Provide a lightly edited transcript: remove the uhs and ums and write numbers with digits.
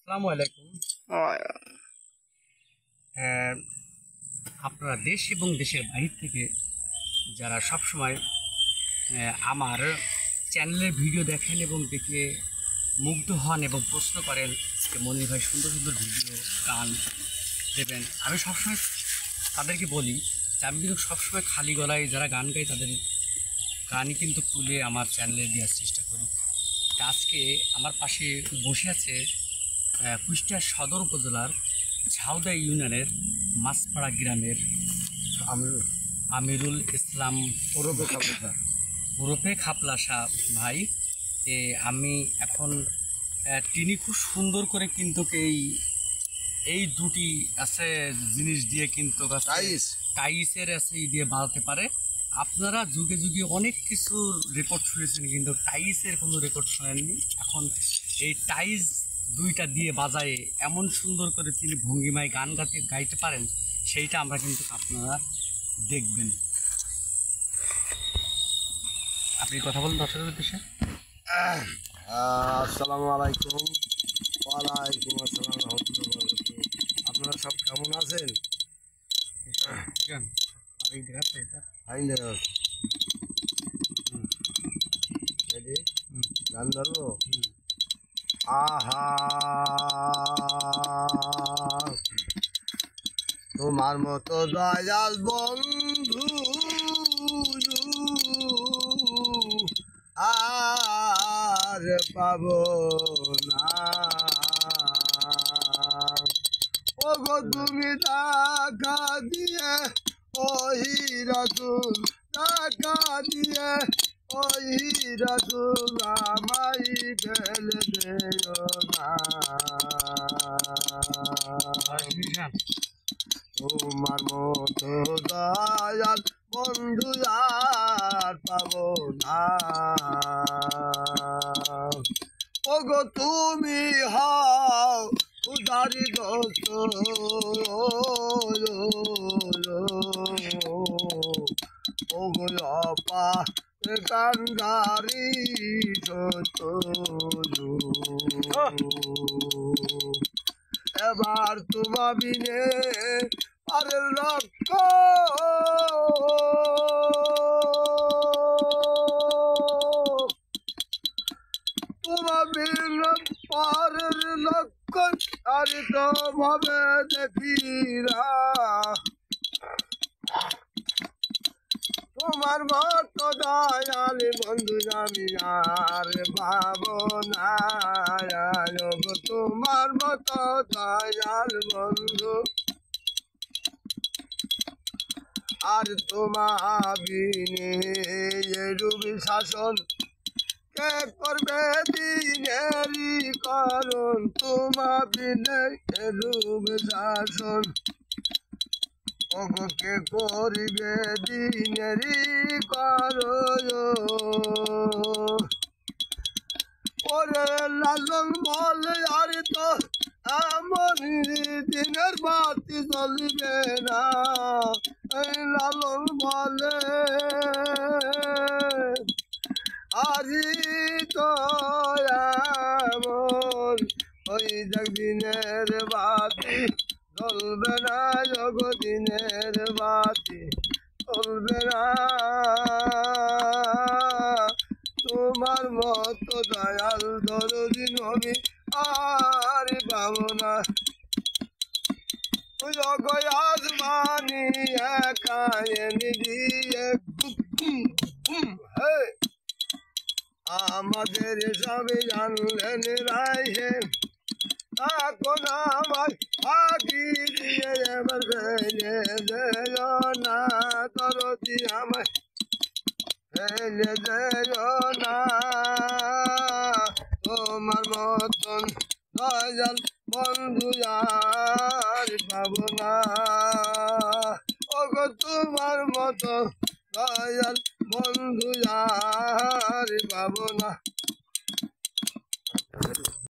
আসসালামু আলাইকুম। আহ, আপনারা দেশ এবং দেশের বাহির থেকে যারা সবসময় আমার চ্যানেলের ভিডিও দেখেন এবং দেখে মুগ্ধ হন এবং প্রশ্ন করেন যে মনির ভাই সুন্দর সুন্দর ভিডিও গান দেবেন, আমি সবসময় তাদেরকে বলি যে আমি কিন্তু সবসময় খালি গলায় যারা গান গাই তাদের গানই কিন্তু তুলে আমার চ্যানেলে দেওয়ার চেষ্টা করি। তা আজকে আমার পাশে বসে আছে কুষ্টিয়া সদর উপজেলার ঝাউদা ইউনিয়নের মাছপাড়া গ্রামের আমিরুল ইসলাম ওরফে খাপলা শাহ ভাই। আমি এখন তিনি খুব সুন্দর করে কিন্তু এই দুটি আছে জিনিস দিয়ে কিন্তু টাইসের আছে দিয়ে বানাতে পারে। আপনারা যুগে যুগে অনেক কিছু রেকর্ড শুনেছেন, কিন্তু টাইসের কোনো রেকর্ড শোনেননি। এখন এই টাইস দুইটা দিয়ে বাজায়ে এমন সুন্দর করে তিনি ভঙ্গিমায় গান গাইতে পারেন, সেইটা আমরা কিন্তু আপনারা দেখবেন। আপনি কথা বলুন দর্শকের উদ্দেশ্যে। আসসালামু আলাইকুম। ওয়ালাইকুম আসসালাম রহমতুল্লাহ। আপনারা সব কেমন আছেন? গান ধরবো। আহা তোমার মতো দয়াল বন্ধু আর পাবো না। ওগো তুমি টাকা দিয়ে ওই রাসূল, টাকা দিয়ে ওই রাসূল আমায় ফেলে দিও না। তোমার মতো দয়াল বন্ধু আর পাবো না। ওগো তুমি হও উদারি দোস্ত, ওগো আপা কান্দারি সত। এবার তোমা বিনে আর লক্ষ তোমা বিনে পারের লক্ষ্য আর তো ভাবে দেখিরা। তোমার মতো দয়াল বন্ধু আমি আর পাবো না। তোমার মতো দয়াল বন্ধু আর তোমার বিনে এরূপ শাসন কে করবে দিনেরই করণ। তোমার বিনে এরূপ শাসন ওকে করিবে দিনেরই করণ। ওরে লালন বলে আর তো এমন দিনের বাতি চলবে না। এই লালন বলে আরি তো এমন ওই দিনের বাতি চলবে না। জগদিনের বাতি চলবে না। তোমার মতো দয়াল দরদি নবী আর পাবো না। আসমানি একায়নি দিয়ে আমাদের সবে জানলেন রায়। এখন আমার ফাঁকি দিয়ে এবার ফেলে দিল না। তরতি আমায় ফেলে দিল না। তোমার মতন দয়াল বন্ধু আর পাবো না। ওগো তোমার মতো দয়াল বন্ধু আর পাবো না।